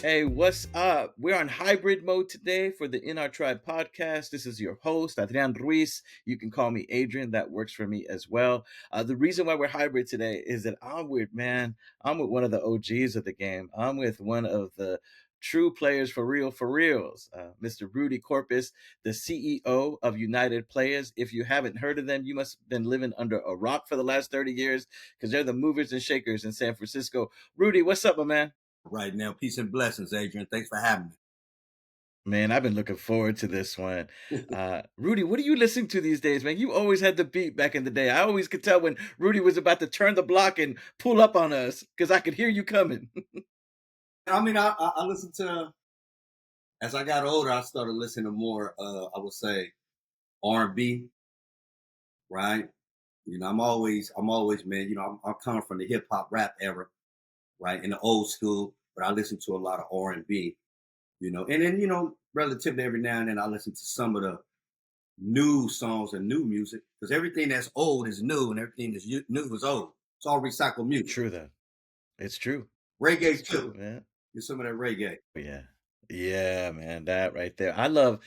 Hey, what's up? We're on hybrid mode today for the In Our Tribe podcast. This is your host, Adrian Ruiz. You can call me Adrian. That works for me as well. The reason why we're hybrid today is that I'm with one of the OGs of the game. I'm with one of the true players for reals, Mr. Rudy Corpuz, the CEO of United Playaz. If you haven't heard of them, you must have been living under a rock for the last 30 years because they're the movers and shakers in San Francisco. Rudy, what's up, my man? Right now. Peace and blessings, Adrian. Thanks for having Man, I've been looking forward to this one. me. Rudy, what are you listening to these days, man? You always had the beat back in the day. I always could tell when Rudy was about to turn the block and pull up on us because I could hear you coming. I listened to as I got older. I started listening to more. I would say R&B, right? I'm always, man. I'm coming from the hip hop rap era, right, in the old school. But I listen to a lot of R&B, and then relatively every now and then I listen to some of the new songs and new music because everything that's old is new and everything that's new is old. It's all recycled music. True, though. It's true. It's Reggae true, too. man. Get some of that reggae. Yeah. Yeah, man. That right there. I love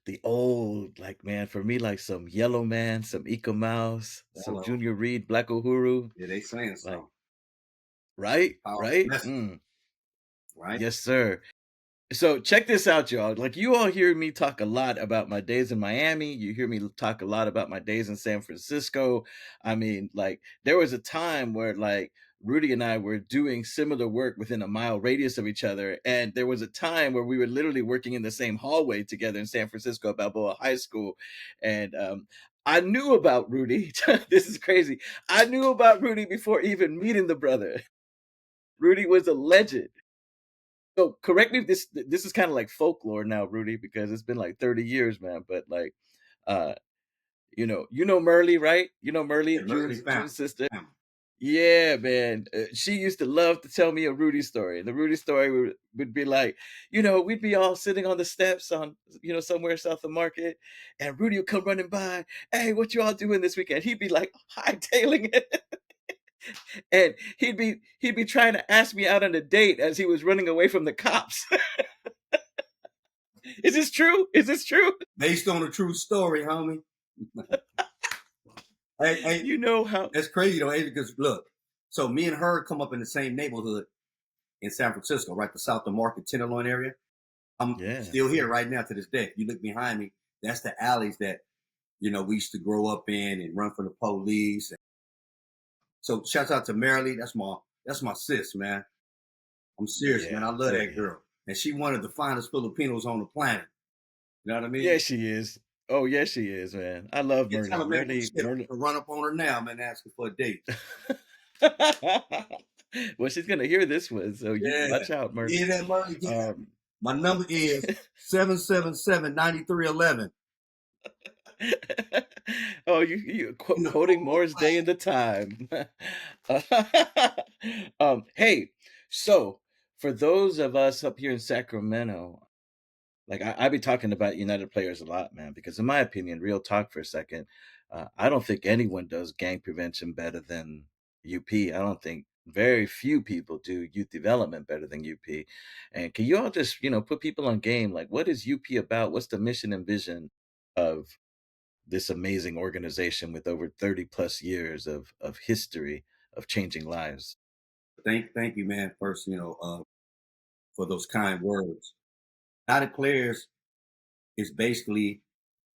the old, like, man, for me, like some Yellow Man, some Eco Mouse, some Hello. Junior Reed, Black Uhuru. Yeah, they saying Like, something. right? Powerful Right? message, right? Yes, sir. So check this out, y'all. Like you all hear me talk a lot about my days in Miami. You hear me talk a lot about my days in San Francisco. I mean, like there was a time where like Rudy and I were doing similar work within a mile radius of each other. And there was a time where we were literally working in the same hallway together in San Francisco at Balboa High School. And I knew about Rudy. This is crazy. I knew about Rudy before even meeting the brother. Rudy was a legend. So correct me if this is kind of like folklore now, Rudy, because it's been like 30 years, man. But like, uh, you know Merle, right? You know Merle, Yeah, early June's family. sister. Family. Yeah, man. She used to love to tell me a Rudy story. The Rudy story would be like, we'd be all sitting on the steps on, somewhere south of Market, and Rudy would come running by. Hey, what you all doing this weekend? He'd be like hightailing it. And he'd be trying to ask me out on a date as he was running away from the cops. Is this true? Is this true? Based on a true story, homie. Hey, You know how? that's crazy though, Adrian, because look, so me and her come up in the same neighborhood in San Francisco, right, the South of Market, Tenderloin area. I'm Yeah, still here yeah. right now to this day. You look behind me, that's the alleys that, we used to grow up in and run from the police. So shouts out to Marilee. That's my sis, man. I'm serious, man. Yeah. I love Oh that yeah. girl. And she one of the finest Filipinos on the planet. You know what I Yeah, mean? she is. Oh yeah, she is, man. I love Yeah, tell Merly. her, man, Merly, shit, Merly. to run up on her now, man, asking for a date. Well, she's gonna hear this one, so you Yeah. watch out, You hear Merly. that, Murray? Yeah. Um, My number is 777-9311. oh, you In the quoting form of Morris Day flag. in the time. Hey, so for those of us up here in Sacramento, like I be talking about United Players a lot, man, because in my opinion, real talk for a second, I don't think anyone does gang prevention better than UP. I don't think very few people do youth development better than UP. And can you all just, put people on game? Like, what is UP about? What's the mission and vision of this amazing organization with over 30 plus years of history of changing lives? Thank you, man, first, for those kind words. United Players is basically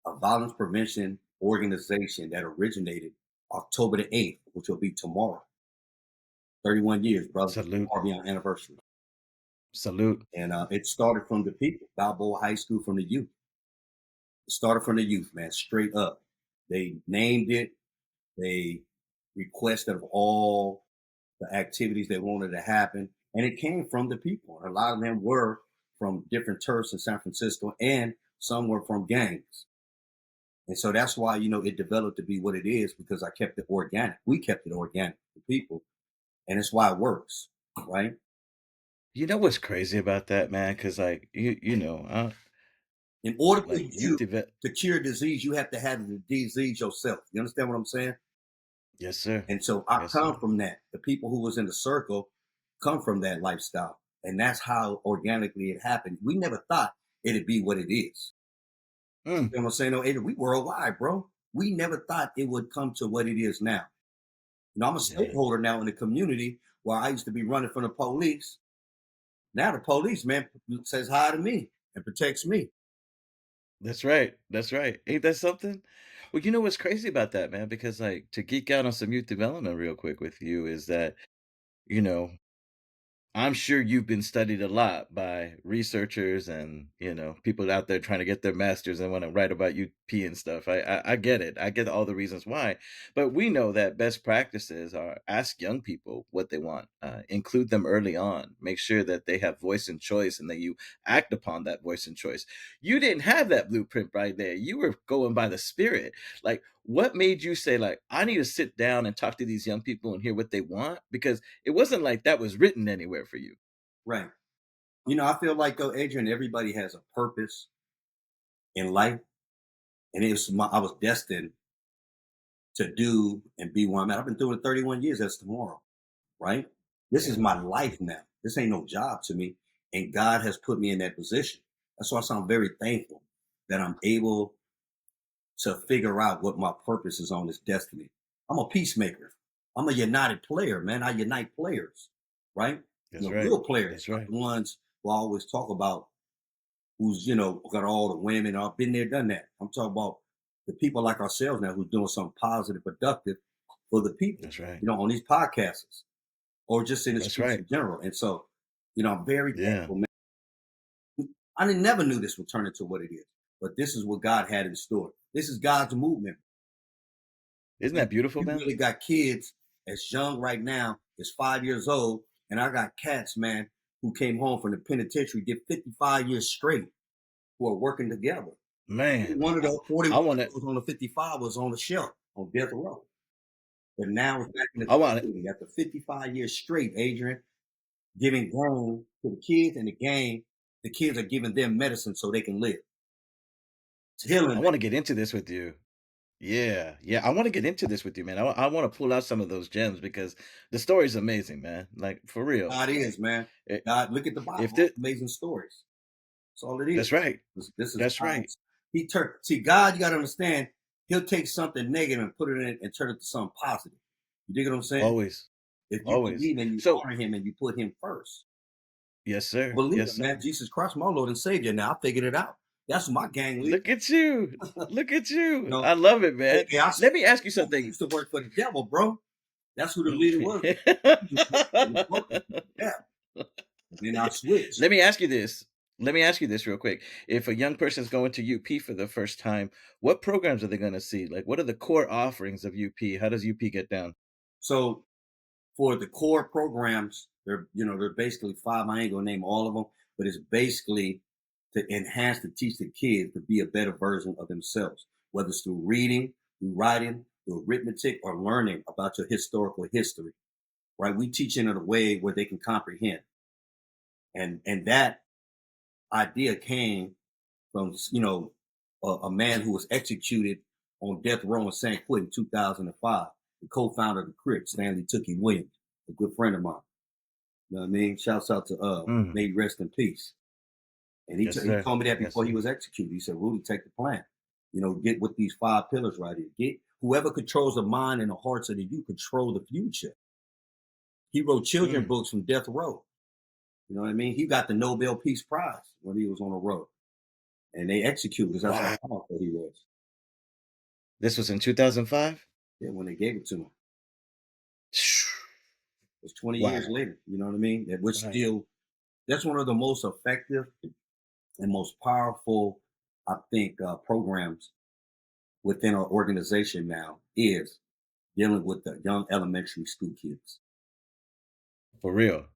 a violence prevention organization that originated October the 8th, which will be tomorrow. 31 years, brother. Salute, Tomorrow will be our anniversary. salute. And it started from the people, Balboa High School, from the youth. It started from the youth, man, straight up. They named it. They requested of all the activities they wanted to happen, and it came from the people. A lot of them were from different turfs in San Francisco, and some were from gangs. And so that's why it developed to be what it is because I kept it organic. We kept it organic for people, and it's why it works, right? You know what's crazy about that, man? Because like In order for like youth you develop. to cure disease, you have to have the disease yourself. You understand what I'm saying? Yes, sir. And so I Yes, come sir. from that. The people who was in the circle come from that lifestyle. And that's how organically it happened. We never thought it'd be what it is. Mm. You know what I'm saying? No, Adrian, we worldwide, bro. We never thought it would come to what it is now. I'm a Yeah. stakeholder now in the community where I used to be running from the police. Now the police, man, says hi to me and protects me. That's right. That's right. Ain't that something? Well, you know what's crazy about that, man? Because like to geek out on some youth development real quick with you is that, you know, I'm sure you've been studied a lot by researchers and, people out there trying to get their masters and want to write about UP and stuff. I get it. I get all the reasons why. But we know that best practices are ask young people what they want, include them early on, make sure that they have voice and choice and that you act upon that voice and choice. You didn't have that blueprint right there. You were going by the spirit. Like, what made you say, like, I need to sit down and talk to these young people and hear what they want? Because it wasn't like that was written anywhere for you. Right. I feel like though, Adrian, everybody has a purpose in life. And I was destined to do and be one man. I've been doing it 31 years. That's tomorrow, right? This is Yeah. my life now. This ain't no job to me. And God has put me in that position. That's why I'm very thankful that I'm able to figure out what my purpose is on this destiny. I'm a peacemaker. I'm a united player, man. I unite players, right? That's right. Real players, That's not right. the ones who I always talk about who's, got all the women. I've been there, done that. I'm talking about the people like ourselves now who's doing something positive, productive for the people, That's right. on these podcasts or just in the That's streets right. in general. And so, I'm very Yeah. thankful, man. Never knew this would turn into what it is, but this is what God had in store. This is God's movement. Isn't that beautiful, You man? really got kids as young right now as 5 years old, and I got cats, man, who came home from the penitentiary, did 55 years straight, who are working together. Man, One of the 41 I wanna was on the 55 was on the shelf on death row, but now it's back in the I want community after 55 years straight. Adrian giving game to the kids and the game. The kids are giving them medicine so they can live. It's healing. I wanna get into this with you. Yeah, yeah, I wanna get into this with you, man. I wanna pull out some of those gems because the story's amazing, man. Like, for real. God is, man. I God, look at the if Bible. the Amazing stories. That's all it is. That's right. This is That's right. God's. See, God, you got to understand, He'll take something negative and put it in and turn it to something positive. You dig what I'm saying? Always. If you Always. believe and you So honor Him and you put Him first, yes, sir. believe Yes, it, man. sir. Jesus Christ, my Lord and Savior. Now I figured it out. That's my gang leader. Look at you. Look at You you. know, I love it, man. hey, Let me ask you I something. used to work for the devil, bro. That's who the leader was. He was working for the devil. And then I switched. Let me ask you this. Let me ask you this real quick. If a young person's going to UP for the first time, what programs are they going to see? Like, what are the core offerings of UP? How does UP get down? So for the core programs, they're basically five. I ain't gonna name all of them, but it's basically to enhance to teach the kids to be a better version of themselves, whether it's through reading, through writing, through arithmetic, or learning about your historical history. Right? We teach in a way where they can comprehend, and that idea came from a man who was executed on death row in San Quentin in 2005, the co-founder of the Crips, Stanley Tookie Williams, a good friend of mine. You know what I mean? Shouts out to Mm, may he rest in peace. And yes, he sir. told me that Yes, before he sir. was executed. He said, Rudy, take the plan. Get with these five pillars right here. Get whoever controls the mind and the hearts of the youth control the future. He wrote children Mm. books from death row. You know what I mean? He got the Nobel Peace Prize when he was on the road. And they executed us. That's how Wow. powerful he was. This was in 2005? Yeah, when they gave it to him. It's 20 years Wow. later. You know what I mean? That we're Right. still that's one of the most effective and most powerful, I think, programs within our organization now is dealing with the young elementary school kids. For real.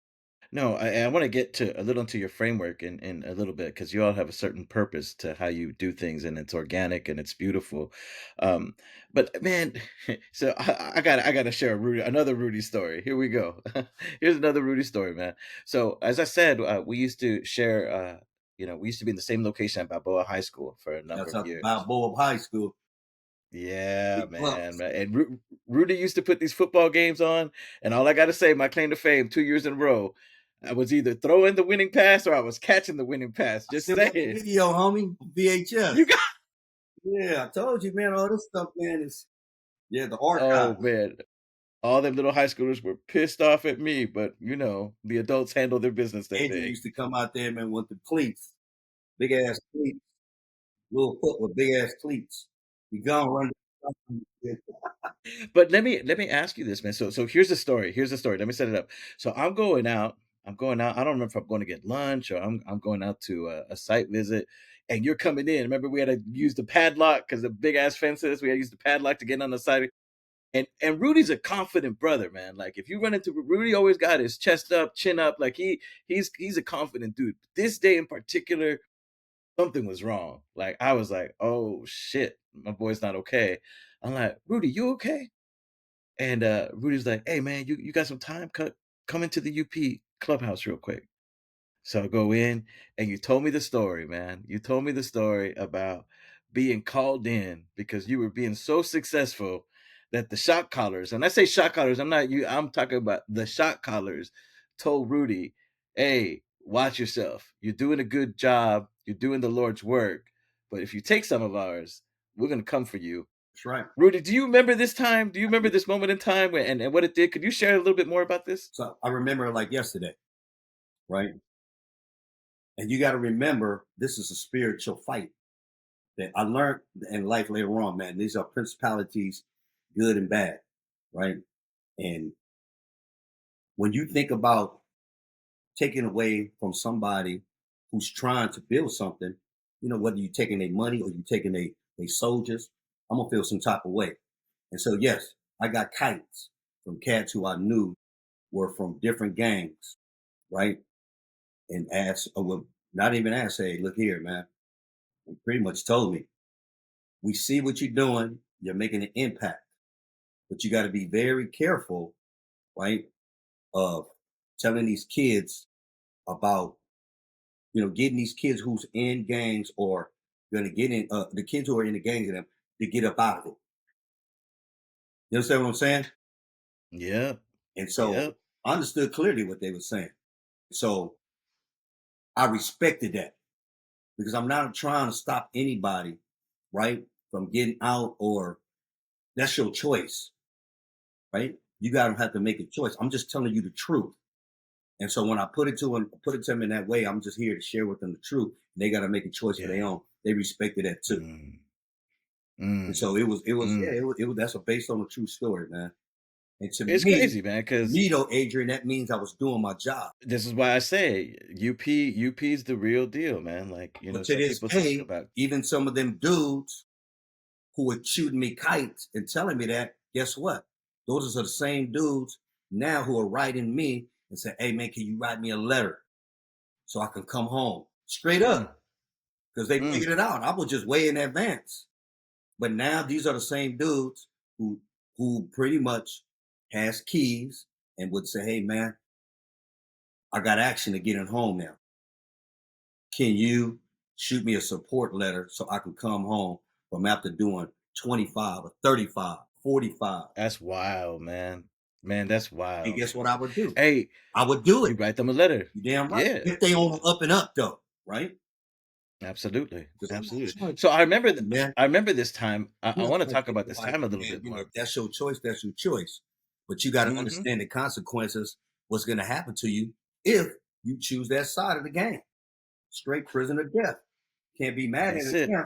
No, I want to get to a little into your framework in a little bit because you all have a certain purpose to how you do things and it's organic and it's beautiful. Um, but man, so I got to share another Rudy story. Here we go. Here's another Rudy story, man. So as I said, we used to share. We used to be in the same location at Balboa High School for a number That's of out the years. Balboa High School. Yeah, Big man, bucks. man. And Rudy used to put these football games on, and all I got to say, my claim to fame, 2 years in a row. I was either throwing the winning pass or I was catching the winning pass. I Just still got the saying. video, homie, VHS. You got Yeah, I told you, man. All this stuff, man, is yeah, the archive. oh man. All them little high schoolers were pissed off at me, but the adults handled their business that Adrian day. used to come out there, man, with the cleats, big ass cleats, little foot with big ass cleats. You gone run. But let me ask you this, man. So here's the story. Here's the story. Let me set it up. So I'm going out. I'm going out. I don't remember if I'm going to get lunch or I'm going out to a site visit. And you're coming in. Remember, we had to use the padlock because the big ass fences. We had to use the padlock to get on the side. And Rudy's a confident brother, man. Like if you run into Rudy, always got his chest up, chin up. Like he's a confident dude. This day in particular, something was wrong. Like I was like, oh shit, my boy's not okay. I'm like, Rudy, you okay? And Rudy's like, "Hey man, you got some time? Come into the UP clubhouse real quick." So I go in, and you told me the story, man. You told me the story about being called in because you were being so successful that the shot callers, and I say shot callers, I'm talking about the shot callers, told Rudy, "Hey, watch yourself. You're doing a good job. You're doing the Lord's work. But if you take some of ours, we're gonna come for you." That's right. Rudy, do you remember this time? Do you remember this moment in time and what it did? Could you share a little bit more about this? So I remember it like yesterday, right? And you got to remember, this is a spiritual fight that I learned in life later on, man. These are principalities, good and bad, right? And when you think about taking away from somebody who's trying to build something, whether you're taking their money or you're taking their soldiers, I'm gonna feel some type of way. And so, yes, I got kites from cats who I knew were from different gangs, right? And asked, or well, not even asked, hey, look here, man. He pretty much told me, we see what you're doing, you're making an impact, but you got to be very careful, right? Of telling these kids about, getting these kids who's in gangs or going to get in, the kids who are in the gangs and them to get up out of it. You understand what I'm saying? Yep. And so Yep. I understood clearly what they were saying. So I respected that because I'm not trying to stop anybody, right, from getting out, or that's your choice, right? You gotta have to make a choice. I'm just telling you the truth. And so when I put it to them in that way, I'm just here to share with them the truth. They got to make a choice for their Yeah. own. They respected that too. Mm, And mm, so it was, yeah, mm. that's based on a true story, man. And It's crazy, man, to because me though, Adrian, that means I was doing my job. this is why I say UP is the real deal, man. Like, But to some this people talk day, about even some of them dudes who were shooting me kites and telling me that, guess what? Those are the same dudes now who are writing me and say, hey man, can you write me a letter so I can come home? Straight mm, up. Because they mm, figured it out. I was just way in advance. But now these are the same dudes who pretty much has keys and would say, hey man, I got action to get in home now. Can you shoot me a support letter so I can come home from after doing 25 or 35, 45? that's wild, man. Man, that's And wild. guess what I would do? Hey, I would do you it. write them a letter. You damn right. Yeah. If they on the up and up though, right? Absolutely, Because I'm not absolutely. trying to So I remember hey, man. I remember this time. I I'm not want to trying to talk take about this nobody, time a little man. bit more. That's your choice. That's your choice. But you got to Mhm. understand the consequences. What's going to happen to you if you choose that side of the game? Straight prison or death. Can't be mad at That's it it. now.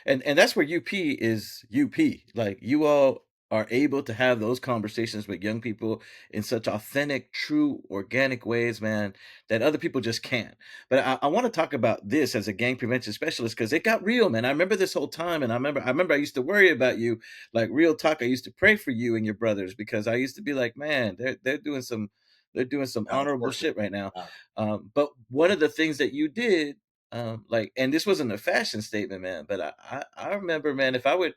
And that's where UP is UP. Like you all are able to have those conversations with young people in such authentic, true, organic ways, man, that other people just can't. But I want to talk about this as a gang prevention specialist because it got real, man. I remember this whole time, and I remember I used to worry about you, like real talk. I used to pray for you and your brothers because I used to be like, man, they're doing some God's honorable working. shit right now. Uh, But one of the things that you did like, and this wasn't a fashion statement, man, but I remember, man, if I would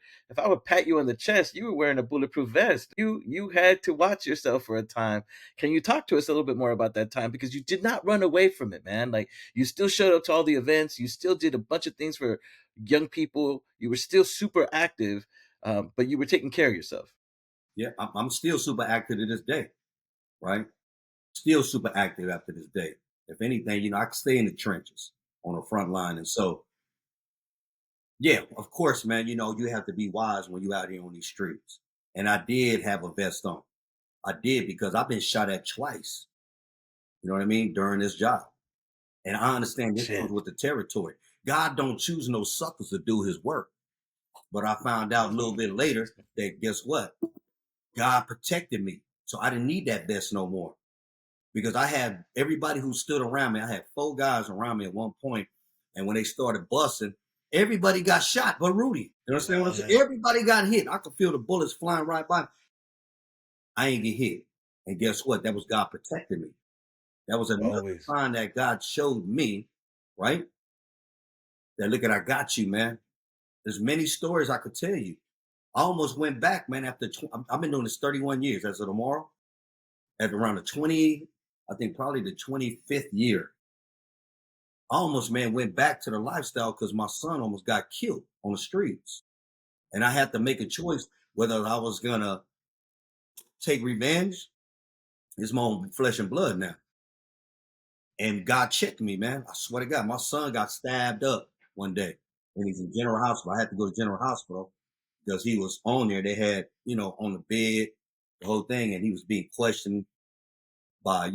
pat you on the chest, you were wearing a bulletproof vest. You had to watch yourself for a time. Can you talk to us a little bit more about that time? Because you did not run away from it, man. Like you still showed up to all the events, you still did a bunch of things for young people, you were still super active, but you were taking care of yourself. yeah, I'm still super active to this day, right? Still super active after this day. If anything, I can stay in the trenches on the front line. And so, yeah, of course, man, you have to be wise when you out here on these streets. And I did have a vest on. I did because I've been shot at twice, you know what I mean, during this job. And I understand this comes Shit. with the territory. God don't choose no suckers to do his work. But I found out a little bit later that guess what? God protected me. So I didn't need that vest no more because I had everybody who stood around me. I had 4 guys around me at one point, and when they started busting, everybody got shot but Rudy. You understand what I'm saying? What? Everybody got hit. I could feel the bullets flying right by me. I ain't get hit. And guess what? That was God protecting me. That was another Always. sign that God showed me, right? That look at I got you, man. There's many stories I could tell you. I almost went back, man. I've been doing this 31 years as of tomorrow. At around the 20, I think probably the 25th year, I almost, man, went back to the lifestyle because my son almost got killed on the streets. And I had to make a choice whether I was going to take revenge. It's my own flesh and blood now. And God checked me, man. I swear to God, my son got stabbed up one day and he's in General Hospital. I had to go to General Hospital because he was on there. They had, on the bed, the whole thing, and he was being questioned by, a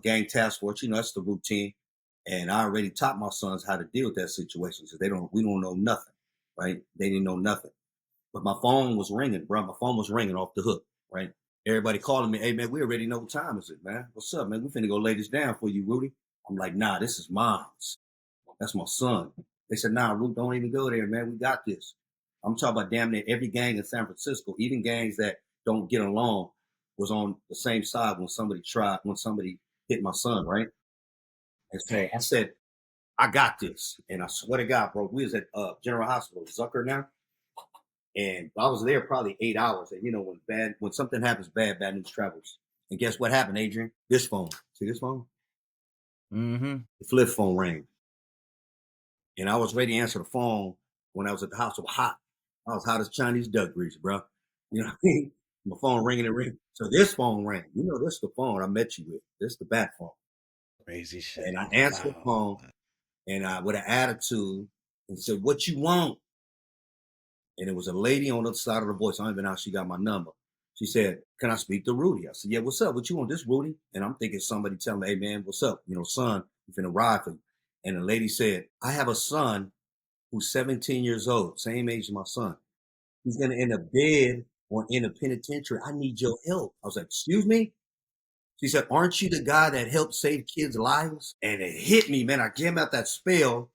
gang task force. That's the routine. And I already taught my sons how to deal with that situation. So we don't know nothing, right? They didn't know nothing. But my phone was ringing, bro. My phone was ringing off the hook, right? Everybody calling me, hey man, we already know what time is it, man. What's up, man? We finna go lay this down for you, Rudy. I'm like, nah, this is mom's. That's my son. They said, nah, Rudy, don't even go there, man. We got this. I'm talking about damn near every gang in San Francisco, even gangs that don't get along, was on the same side when somebody hit my son, right? And so I Damn. said, I got this. And I swear to God, bro, we was at General Hospital, Zucker now. And I was there probably 8 hours. And when something happens bad news travels. And guess what happened, Adrian? This phone. See this phone? Mhm. The flip phone rang. And I was ready to answer the phone when I was at the house. It was hot. I was hot as Chinese duck grease, bro. You know what I mean? My phone ringing and ringing. So this phone rang. This is the phone I met you with. This is the bat phone. Crazy shit. And I answered the Wow. phone and I with an attitude and said, "What you want?" And it was a lady on the other side of the voice. I don't even know how she got my number. She said, "Can I speak to Rudy?" I said, "Yeah, what's up? What you want? This Rudy?" And I'm thinking somebody telling me, "Hey man, what's up? Son, you finna ride for you." And the lady said, "I have a son who's 17 years old, same age as my son. He's gonna end up dead or in a penitentiary. I need your help." I was like, "Excuse me?" She said, "Aren't you the guy that helped save kids' lives?" And it hit me, man. I came out that spell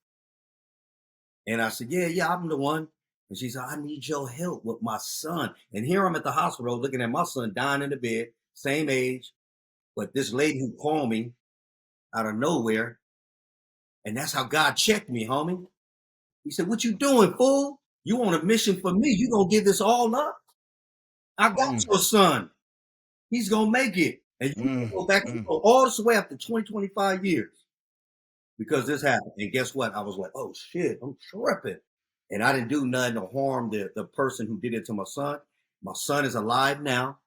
and I said, "Yeah, yeah, I'm the one." And she said, "I need your help with my son." And here I'm at the hospital looking at my son dying in the bed, same age. But this lady who called me out of nowhere, and that's how God checked me, homie. He said, "What you doing, fool? You on a mission for me. You gonna give this all up? I got Mm, your son. He's gonna make it." And you mm, go back, you mm. go all this way after 20, 25 years because this happened. And guess what? I was like, oh shit, I'm tripping. And I didn't do nothing to harm the person who did it to my son. My son is alive now.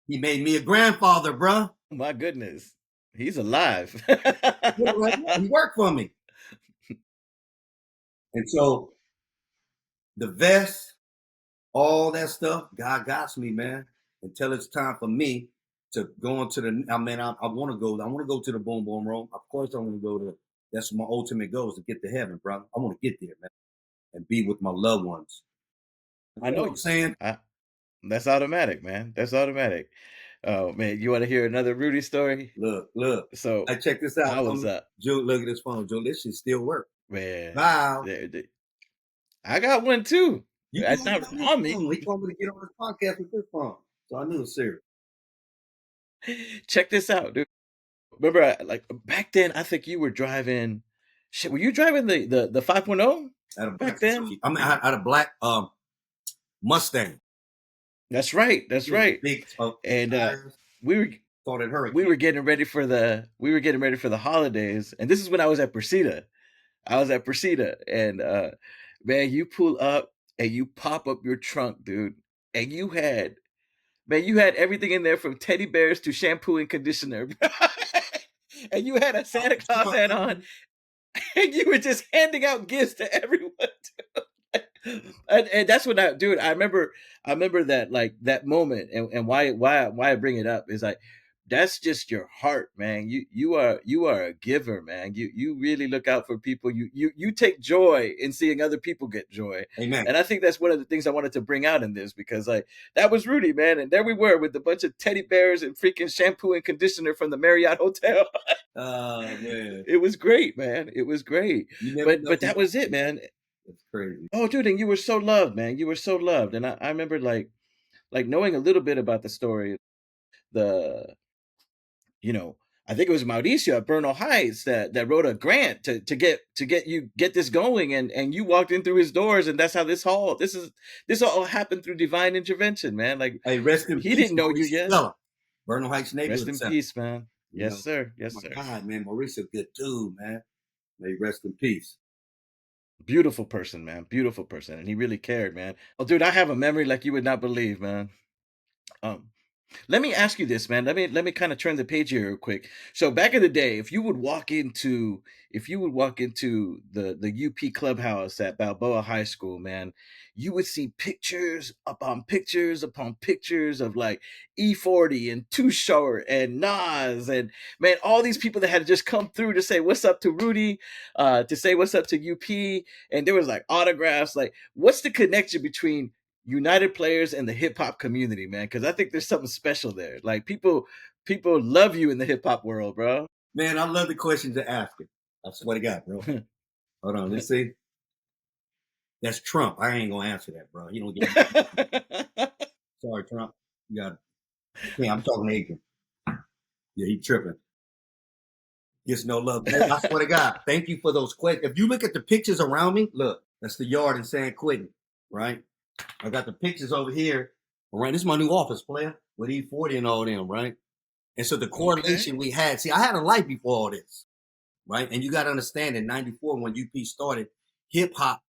He made me a grandfather, bruh. My goodness. He's alive. Yeah, right now. He worked for me. And so the vest, all that stuff, God got me, man. Until it's time for me to go into I want to go. I want to go to the boom boom room. Of course, I want to go to. That's my ultimate goal is to get to heaven, bro. I want to get there, man, and be with my loved ones. You I know know what I'm you. saying? I That's automatic, man. That's automatic. Oh, man, you wanna hear another Rudy story? Look, look. So, I check this out, I was, homie. Joe, look at this phone, Joe. This shit still work. man, Wow. the I got one too. You It's know not about this on me. phone. He told me to get on this podcast with this phone. So I knew it was serious. Check this out, dude. Remember, like, back then, I think you were driving shit, were you driving the 5.0 Out of back black then? Suzuki. I mean, out of black Mustang. That's Yeah, right, big and, tires. we were Thought it we hurricane. were getting ready for the holidays, and this is when I was at Presida. I was at Presida, and, man, you pull up, and you pop up your trunk, dude, and you had Man, you had everything in there from teddy bears to shampoo and conditioner, bro. And you had a Santa Claus hat on, and you were just handing out gifts to everyone. And that's what dude, I remember that, like, that moment, and why I bring it up is like, that's just your heart, man. You are a giver, man. You really look out for people. You take joy in seeing other people get joy. Amen. And I think that's one of the things I wanted to bring out in this, because like, that was Rudy, man, and there we were with a bunch of teddy bears and freaking shampoo and conditioner from the Marriott Hotel. Man, It was great, man. It was great. you never But know but who that was it, man. that's crazy. Oh, dude, and you were so loved, man. You were so loved. And I remember, like knowing a little bit about the story, the you know, I think it was Mauricio at Bernal Heights that wrote a grant to get this going, and you walked in through his doors, and that's how this all happened through divine intervention, man. Like, Hey, rest in he peace, didn't know you Maurice yet. Stella, Bernal Heights Rest neighborhood in center. peace, man. You Yes, know, sir. oh Yes, my sir. God, man, Maurice a good dude, man. May he rest in peace. Beautiful person, man. Beautiful person. And he really cared, man. Oh, dude, I have a memory like you would not believe, man. Um, Let me ask you this, man. Let me kind of turn the page here real quick. So back in the day, if you would walk into the UP clubhouse at Balboa High School, man, you would see pictures upon pictures upon pictures of like E40 and Too Short and Nas, and man, all these people that had just come through to say what's up to Rudy, to say what's up to UP, and there was like autographs. Like, what's the connection between United Players and the hip hop community, man? Because I think there's something special there. Like, people love you in the hip hop world, bro. Man, I love the questions you're asking. I swear to God, bro. Hold on, let's see. That's Trump. I ain't gonna answer that, bro. You don't get sorry, Trump. You got it. Yeah, I'm talking to Adrian. Yeah, he tripping. Gets no love. Man, I swear to God. Thank you for those questions. If you look at the pictures around me, look, that's the yard in San Quentin, right? I got the pictures over here. All right, this is my new office, player, with E40 and all them, right? And so the Okay. correlation we had, see, I had a life before all this, right? And you got to understand in 94, when UP started, hip hop,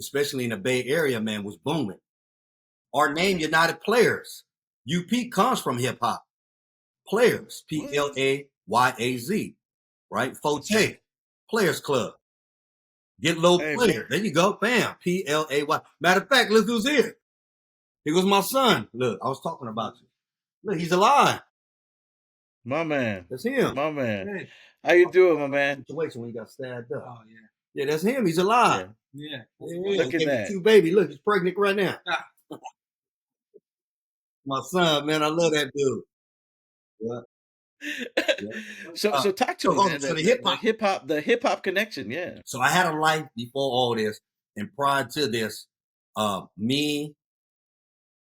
especially in the Bay Area, man, was booming. Our name, United Players. UP comes from hip hop. Players, What? Playaz, right? Forte, Players Club. Get low Hey, player. There you go. Bam. Play. Matter of fact, look who's here. Here goes my son. Look, I was talking about you. Look, he's alive. my man, That's him. my man. Hey, How you doing, my man? situation when he got stabbed up. Oh yeah. Yeah, that's him. He's alive. Yeah. Yeah. Yeah. Look at Gave me that. two baby. Look, he's pregnant right now. My son, man, I love that dude. Yeah. Yeah. so Uh, so talk to so me, hold on. man. So The, the the, hip the hop. hip hop, the hip hop connection. Yeah. So I had a life before all this, and prior to this, me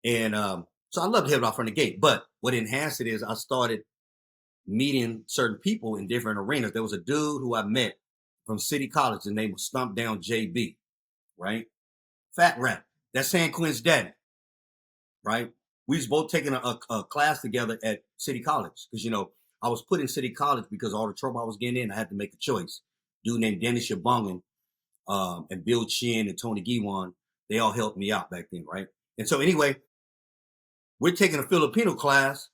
and so I loved hip hop from the gate. But what enhanced it is I started meeting certain people in different arenas. There was a dude who I met from City College. His name was Stump Down JB, right? Fat rap. That's San Quinn's daddy, right? We was both taking a class together at City College because, I was put in City College because all the trouble I was getting in, I had to make a choice. Dude named Dennis Shabungan, and Bill Chin and Tony Giwan, they all helped me out back then, right? And so anyway, we're taking a Filipino class,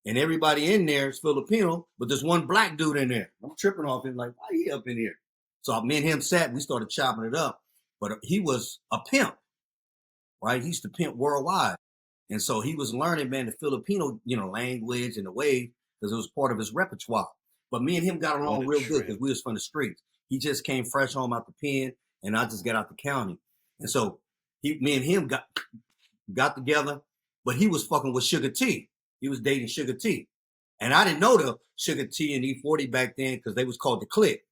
and everybody in there is Filipino, but there's one black dude in there. I'm tripping off him like, why he up in here? So me and him sat, we started chopping it up. But he was a pimp, right? He used to pimp worldwide. And so he was learning, man, the Filipino, language and the way, because it was part of his repertoire. But me and him got What along a real good trip. because we was from the streets. He just came fresh home out the pen, and I just got out the county. And so me and him got together, but he was fucking with Sugar T. He was dating Sugar T. And I didn't know the Sugar T and E40 back then because they was called the Click.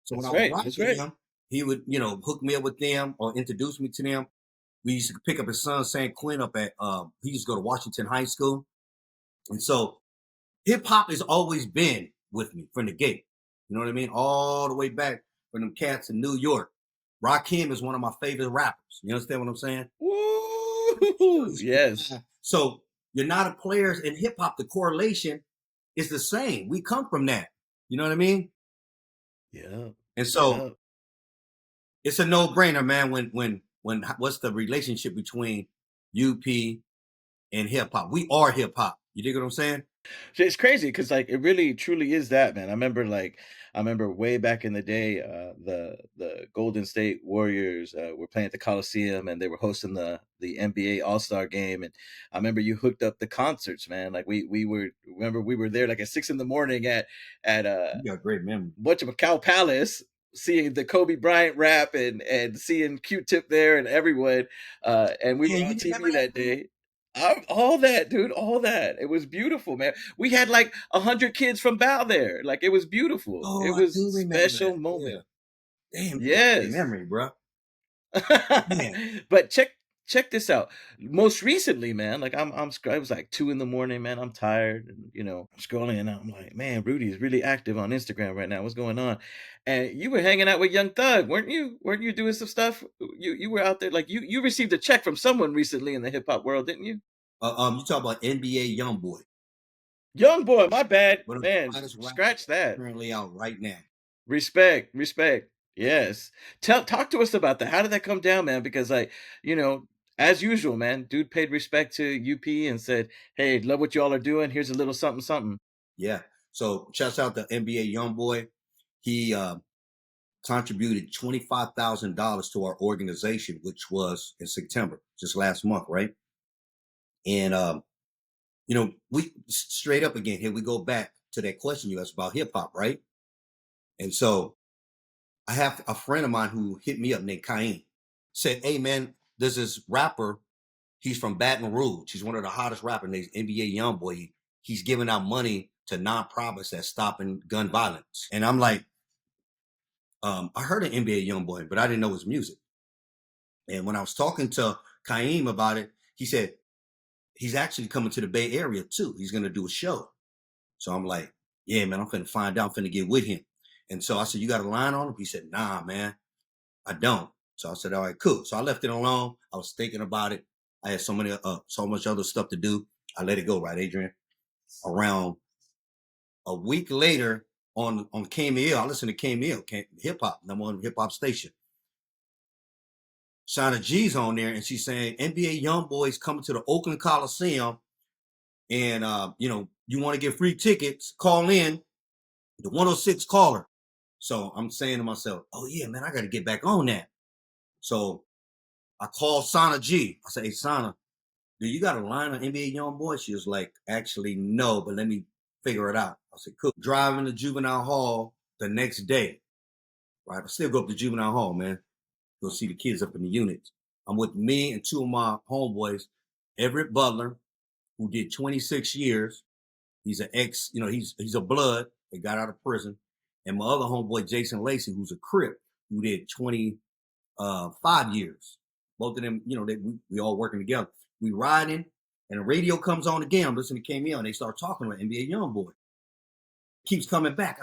So when That's I was right. riding That's with right. him, he would, hook me up with them or introduce me to them. We used to pick up his son, San Quinn, up at, he used to go to Washington High School. And so hip hop has always been with me from the gate. You know what I mean? All the way back from them cats in New York. Rakim is one of my favorite rappers. You understand what I'm saying? Woo! Yes. So United Players and hip hop, the correlation is the same. We come from that. You know what I mean? Yeah. And so Yeah. it's a no brainer, man. When what's the relationship between UP and hip hop. We are hip hop. You dig what I'm saying? It's crazy because like it really truly is that, man. I remember way back in the day, the Golden State Warriors were playing at the Coliseum and they were hosting the NBA All Star game, and I remember you hooked up the concerts, man. Like we were remember we were there like at 6 in the morning at You got great memory. Cow Palace, seeing the Kobe Bryant rap and seeing Q-Tip there and everyone, and we were Man, on you remember TV that, that bro? day. All that, dude, all that. It was beautiful, man. We had like 100 kids from Bow there. Like it was beautiful. Oh, It I was do remember that. special Yeah. moment. Damn, you got great Yes. memory, bro. Man. But check this out. Most recently, man, like it was like 2 in the morning, man. I'm tired, and scrolling, and I'm like, man, Rudy is really active on Instagram right now. What's going on? And you were hanging out with Young Thug, weren't you? Weren't you doing some stuff? You were out there, like you received a check from someone recently in the hip hop world, didn't you? You talk about NBA YoungBoy, Young boy, my bad, one of the man. finest rappers Scratch that. currently out right now. Respect, respect. Yes. Talk to us about that. How did that come down, man? Because like, you know, as usual, man, dude paid respect to UP and said, "Hey, love what y'all are doing. Here's a little something, something." Yeah. So shouts out to NBA YoungBoy. He contributed $25,000 to our organization, which was in September, just last month, right? And we straight up again here. We go back to that question you asked about hip hop, right? And so I have a friend of mine who hit me up named Cain. Said, "Hey man, there's this rapper. He's from Baton Rouge. He's one of the hottest rappers. Named NBA YoungBoy. He's giving out money to nonprofits that's stopping gun violence." And I'm like, I heard of NBA YoungBoy, but I didn't know his music. And when I was talking to Kaim about it, he said he's actually coming to the Bay Area too. He's gonna do a show. So I'm like, yeah, man, I'm finna find out. I'm finna get with him. And so I said, "You got a line on him?" He said, "Nah, man, I don't." So I said, "All right, cool." So I left it alone. I was thinking about it. I had so much other stuff to do. I let it go, right, Adrian? Around a week later on KML, I listened to KML, hip hop, number one hip hop station. Shauna G's on there, and she's saying NBA YoungBoy's coming to the Oakland Coliseum, and you want to get free tickets? Call in the 106 caller. So I'm saying to myself, "Oh yeah, man, I got to get back on that." So I called Sana G. I said, "Hey, Sana, do you got a line on NBA YoungBoy?" She was like, "Actually, no, but let me figure it out." I said, "Cool." Driving to Juvenile Hall the next day, right? I still go up to Juvenile Hall, man. Go see the kids up in the units. I'm with me and two of my homeboys, Everett Butler, who did 26 years. He's an ex, he's a blood that got out of prison. And my other homeboy, Jason Lacey, who's a Crip, who did 5 years. Both of them, we all working together. We riding, and the radio comes on again. I'm listening to KML, and they start talking about NBA YoungBoy. Keeps coming back.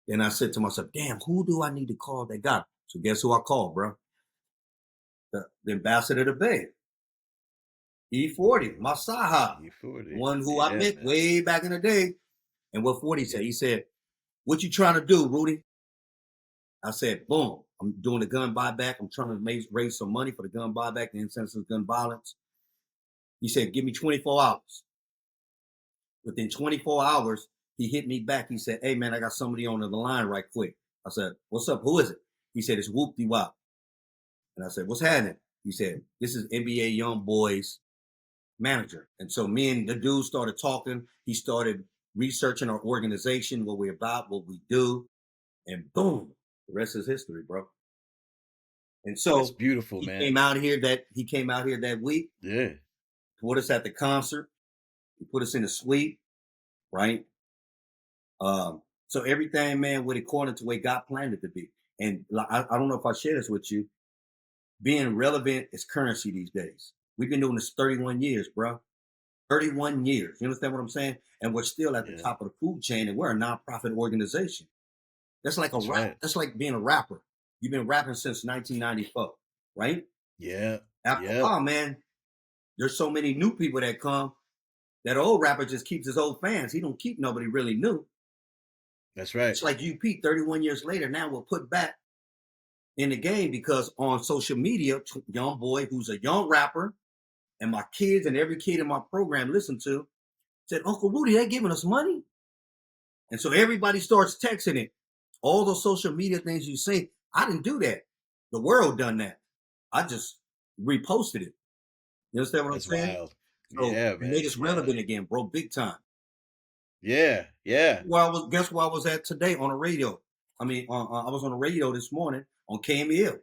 Then I said to myself, "Damn, who do I need to call that guy?" So guess who I called, bro? The ambassador to Bay, E40, my Saha, the E40. one who I Yeah, met man. way back in the day. And what 40 Yeah. said, he said, "What you trying to do, Rudy?" I said, "Boom, I'm doing the gun buyback. I'm trying to raise some money for the gun buyback, the insensitive gun violence." He said, "Give me 24 hours." Within 24 hours, he hit me back. He said, "Hey, man, I got somebody on the line right quick." I said, "What's up? Who is it?" He said, "It's Whoop De Wop." And I said, "What's happening?" He said, "This is NBA YoungBoy's manager." And so me and the dude started talking. He started researching our organization, what we're about, what we do. And boom, the rest is history, bro. And That's so beautiful, he man. came out here that week, Yeah. put us at the concert. He put us in a suite, right? So everything, man, went according to the way God planned it to be. And I don't know if I share this with you. Being relevant is currency these days. We've been doing this 31 years, bro. 31 years. You understand what I'm saying? And we're still at the Yeah. top of the food chain, and we're a nonprofit organization. That's like a That's rap. right. That's like being a rapper. You've been rapping since 1994, right? Yeah. After a Yep. while, man, there's so many new people that come. That old rapper just keeps his old fans. He don't keep nobody really new. That's right. It's like UP 31 years later. Now we're put back in the game because on social media, YoungBoy, who's a young rapper, and my kids and every kid in my program listened to said, Uncle Rudy, they giving us money. And so everybody starts texting it. All those social media things you see, I didn't do that. The world done that. I just reposted it. You understand what I'm That's saying? wild. So Yeah, it made man. us Yeah. relevant again, bro, big time. Yeah. Yeah. Well, I was guess where I was at today on the radio. I mean, I was on the radio this morning on KMEL.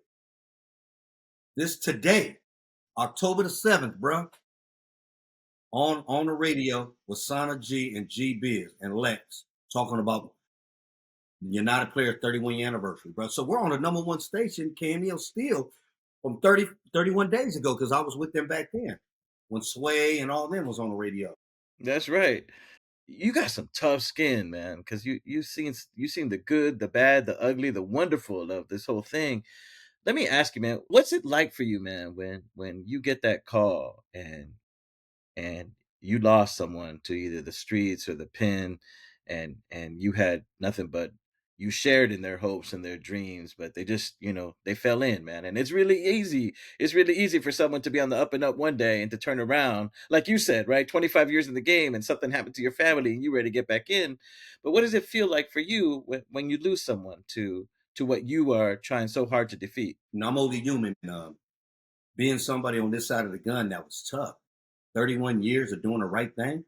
This today, October the 7th, bro. On the radio with Sana G and G Biz and Lex talking about United Players 31 year anniversary, bro. So we're on the number one station, KMEL still from 31 days ago, because I was with them back then when Sway and all them was on the radio. That's right. You got some tough skin, man, because you seen the good, the bad, the ugly, the wonderful of this whole thing. Let me ask you, man, what's it like for you, man, when you get that call and you lost someone to either the streets or the pen, and you had nothing but you shared in their hopes and their dreams, but they just, they fell in, man. And it's really easy for someone to be on the up and up one day and to turn around, like you said, right, 25 years in the game, and something happened to your family and you ready to get back in. But what does it feel like for you when you lose someone to what you are trying so hard to defeat? I'm only human. Being somebody on this side of the gun, that was tough. 31 years of doing the right thing.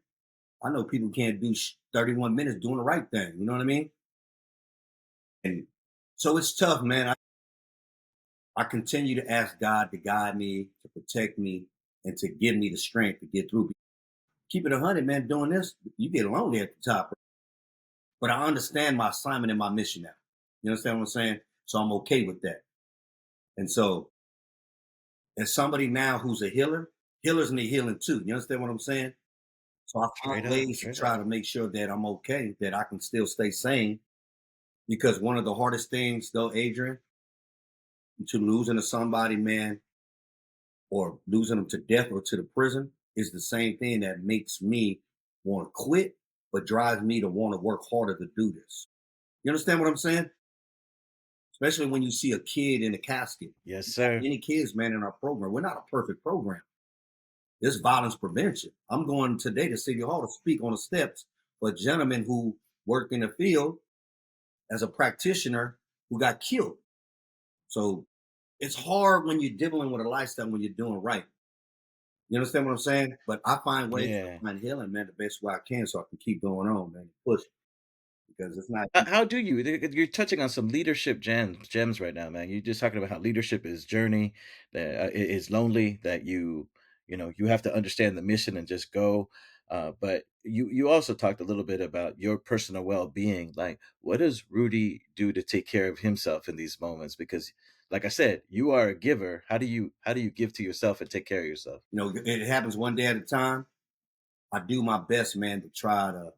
I know people can't do 31 minutes doing the right thing. You know what I mean? And so it's tough, man. I continue to ask God to guide me, to protect me, and to give me the strength to get through. Keep it 100, man. Doing this, you get lonely at the top. But I understand my assignment and my mission now. You understand what I'm saying? So I'm okay with that. And so, as somebody now who's a healer, healers need healing too. You understand what I'm saying? So I find Straight up, ways to straight try up. to make sure that I'm okay, that I can still stay sane. Because one of the hardest things, though, Adrian, to losing to somebody, man, or losing them to death or to the prison, is the same thing that makes me want to quit, but drives me to want to work harder to do this. You understand what I'm saying? Especially when you see a kid in a casket. Yes, We got sir. many kids, man, in our program. We're not a perfect program. It's violence prevention. I'm going today to City Hall to speak on the steps for a gentleman who worked in the field as a practitioner who got killed. So it's hard when you're dealing with a lifestyle when you're doing right. You understand what I'm saying? But I find ways to Yeah. find healing, man, the best way I can so I can keep going on, man, and push because it's not How do you? You're touching on some leadership gems right now, man. You're just talking about how leadership is journey, that is lonely, that you have to understand the mission and just go. But you also talked a little bit about your personal well being. Like, what does Rudy do to take care of himself in these moments? Because, like I said, you are a giver. How do you give to yourself and take care of yourself? it happens one day at a time. I do my best, man, to try to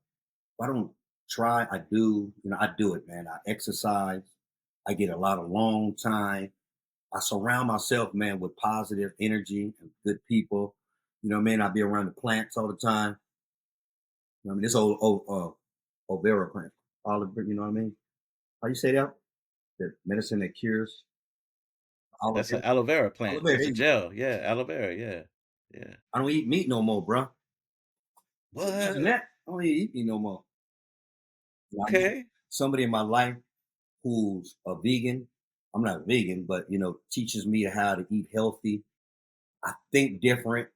if I don't try, I do, I do it, man. I exercise. I get a lot of long time. I surround myself, man, with positive energy and good people. You know what I mean? I be around the plants all the time. I mean, this old Overa plant, olive, you know what I mean? How you say that? The medicine that cures olive That's vera. an aloe vera Olive plant. vera, It's there a you go. gel. Yeah, aloe vera. Yeah, yeah. I don't eat meat no more, bro. So imagine What? that. I don't even eat meat no more. I need Okay. somebody in my life who's a vegan. I'm not vegan, but teaches me how to eat healthy. I think different.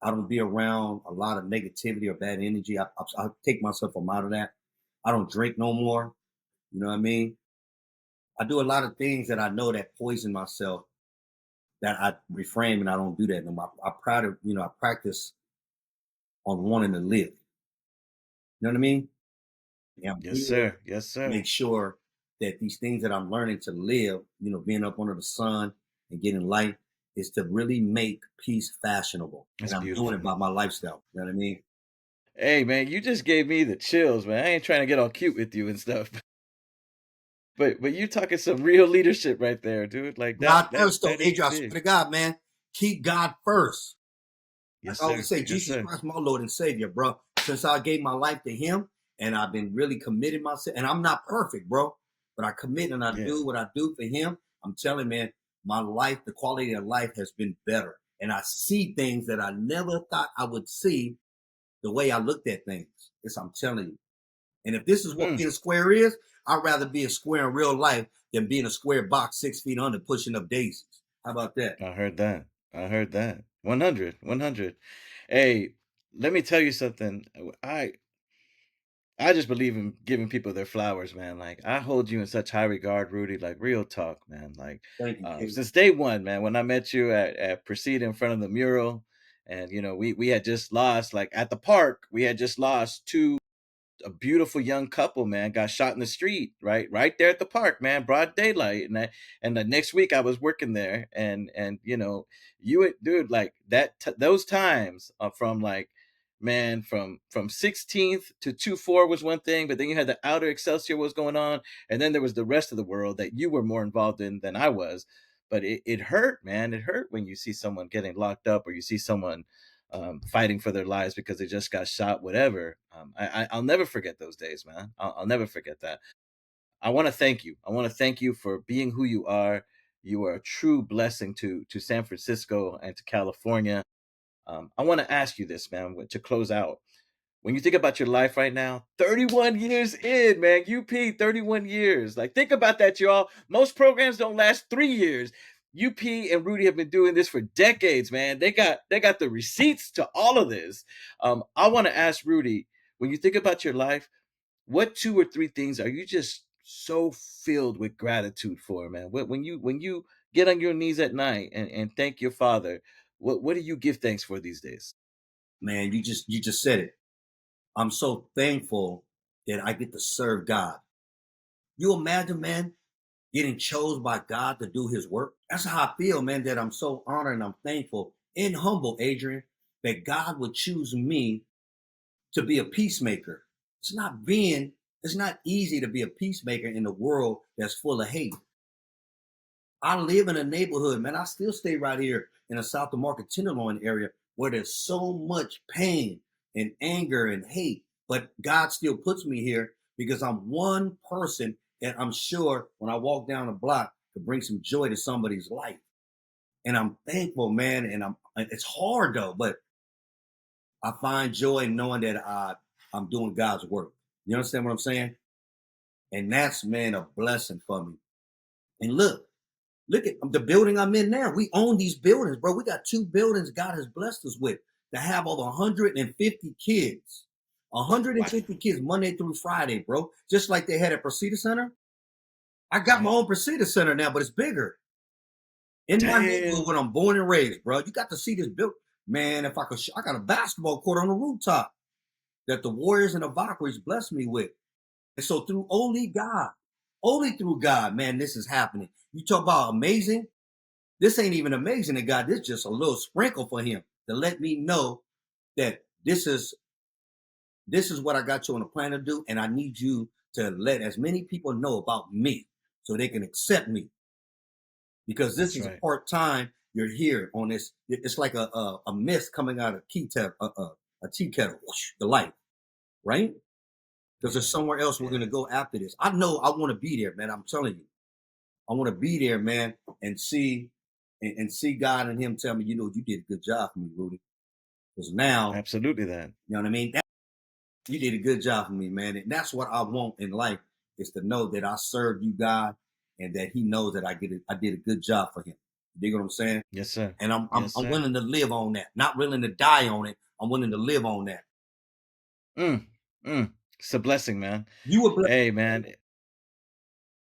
I don't be around a lot of negativity or bad energy. I take myself from out of that. I don't drink no more. You know what I mean? I do a lot of things that I know that poison myself that I reframe and I don't do that no more. I proud of, I practice on wanting to live. You know what I mean? And I'm Yes, here sir. Yes, to sir. make sure that these things that I'm learning to live, being up under the sun and getting light, is to really make peace fashionable. And That's I'm doing beautiful, it by man. my lifestyle. You know what I mean? Hey, man, you just gave me the chills, man. I ain't trying to get all cute with you and stuff, but you talking some real leadership right there, dude. Like that God that first, though, that is Adrian. I big. swear to God, man, keep God first. Like Yes, I always sir. say, Yes, Jesus sir. Christ, my Lord and Savior, bro. Since I gave my life to Him, and I've been really committed myself, and I'm not perfect, bro, but I commit and I Yeah. do what I do for Him. I'm telling, man, my life, the quality of life has been better and I see things that I never thought I would see the way I looked at things. It's I'm telling you. And if this is what Mm, being a square is, I'd rather be a square in real life than being a square box 6 feet under pushing up daisies. How about that? I heard that. I heard that. 100, 100. Hey, let me tell you something. I just believe in giving people their flowers, man. Like I hold you in such high regard, Rudy. Like real talk, man. Like Thank you, King. since day one, man. When I met you at Proceed in front of the mural, and we had just lost like at the park. We had just lost two a beautiful young couple, man, got shot in the street, right there at the park, man, broad daylight. And the next week I was working there, and dude, like those times from like, man, from 16th to 2-4 was one thing, but then you had the outer Excelsior was going on, and then there was the rest of the world that you were more involved in than I was. But it hurt, man. It hurt when you see someone getting locked up, or you see someone fighting for their lives because they just got shot, whatever. I'll never forget those days, man. I'll never forget that. I want to thank you. I want to thank you for being who you are. You are a true blessing to San Francisco and to California. I want to ask you this, man, to close out. When you think about your life right now, 31 years in, man, UP, 31 years. Like, think about that, y'all. Most programs don't last 3 years. UP and Rudy have been doing this for decades, man. They got the receipts to all of this. I want to ask Rudy, when you think about your life, what two or three things are you just so filled with gratitude for, man? When you get on your knees at night and thank your father, what do you give thanks for these days? Man, you just said it. I'm so thankful that I get to serve God. You imagine, man, getting chose by God to do his work? That's how I feel, man, that I'm so honored and I'm thankful and humble, Adrian, that God would choose me to be a peacemaker. It's not easy to be a peacemaker in a world that's full of hate. I live in a neighborhood, man. I still stay right here in the South of Market Tenderloin area where there's so much pain and anger and hate. But God still puts me here because I'm one person that I'm sure when I walk down the block to bring some joy to somebody's life. And I'm thankful, man. And it's hard though, but I find joy in knowing that I'm doing God's work. You understand what I'm saying? And that's, man, a blessing for me. And look at the building I'm in now. We own these buildings, bro. We got two buildings God has blessed us with to have over 150 kids. Wow. 150 kids Monday through Friday, bro. Just like they had at Procedure Center. I got my own Procedure Center now, but it's bigger. In my neighborhood Damn. where I'm born and raised, bro. You got to see this building. Man, if I could, I got a basketball court on the rooftop that the Warriors and the Valkyries blessed me with. And so through only through God, man, this is happening. You talk about amazing. This ain't even amazing to God. This is just a little sprinkle for him to let me know that this is what I got you on a plan to do, and I need you to let as many people know about me so they can accept me. Because this That's is a right. part time you're here on this. It's like a mist coming out of a tea kettle, whoosh, the light, right? Because there's Yeah. somewhere else we're gonna Yeah. go after this. I know I want to be there, man. I'm telling you. I want to be there, man, and see God and Him tell me, you did a good job for me, Rudy. Because now, Absolutely that. you know what I mean. You did a good job for me, man, and that's what I want in life is to know that I served you, God, and that He knows that I did a good job for Him. You dig what I'm saying? Yes, sir. And Yes, I'm sir. willing to live on that, not willing to die on it. I'm willing to live on that. Mm, it's a blessing, man. You were blessed. Hey, man.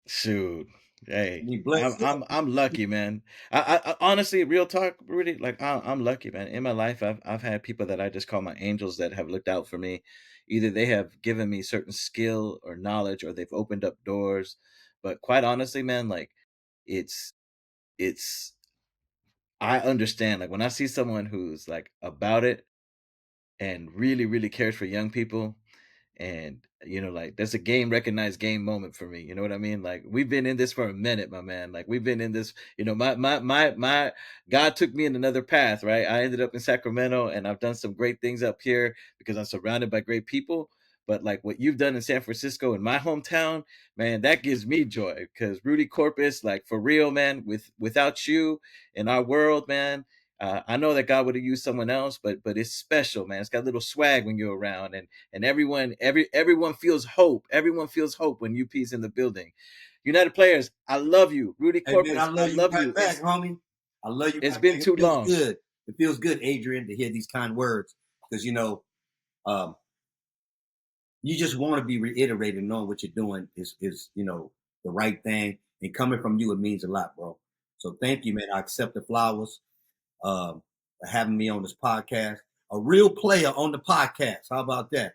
Shoot. Hey, You I'm blessed. I'm I'm lucky, man. I honestly, real talk, Rudy. Like I'm lucky, man. In my life, I've had people that I just call my angels that have looked out for me. Either they have given me certain skill or knowledge, or they've opened up doors. But quite honestly, man, like it's it's I understand. Like when I see someone who's like about it and really, really cares for young people, and like that's a game recognized game moment for me. You know what I mean? Like we've been in this for a minute, my man. Like we've been in this. My God took me in another path, right? I ended up in Sacramento, and I've done some great things up here because I'm surrounded by great people. But like what you've done in San Francisco, in my hometown, man, that gives me joy. Because Rudy Corpus, like for real, man, without you in our world, man, I know that God would have used someone else, but it's special, man. It's got a little swag when you're around, and everyone feels hope. Everyone feels hope when UP's in the building. United Players, I love you. Rudy Hey man, I Corpuz, I love you love right you. back, homie. I love you It's right back. been It too feels long. good. It feels good, Adrian, to hear these kind words because um, you just want to be reiterated, knowing what you're doing is the right thing, and coming from you, it means a lot, bro. So thank you, man. I accept the flowers for having me on this podcast. A real player on the podcast. How about that?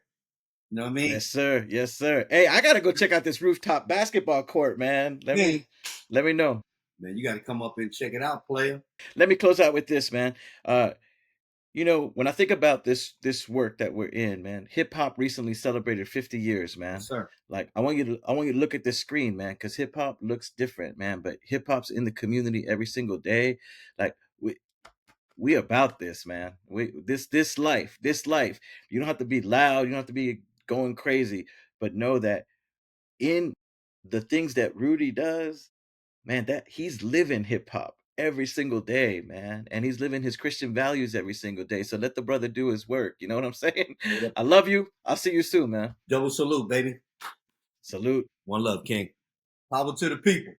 You know what I mean? Yes, sir. Yes, sir. Hey, I gotta go check out this rooftop basketball court, man. Man, Let me know. you got to come up and check it out, player. Let me close out with this, man. When I think about this work that we're in, man, hip hop recently celebrated 50 years, Yes, man. sir. Like I want you to look at this screen, man, because hip hop looks different, man. But hip hop's in the community every single day. Like we about this, man. This life. You don't have to be loud. You don't have to be going crazy, but know that in the things that Rudy does, man, that he's living hip hop every single day, man. And he's living his Christian values every single day. So let the brother do his work. You know what I'm saying? I love you. I'll see you soon, man. Double salute, baby. Salute. One love, King. Power to the people.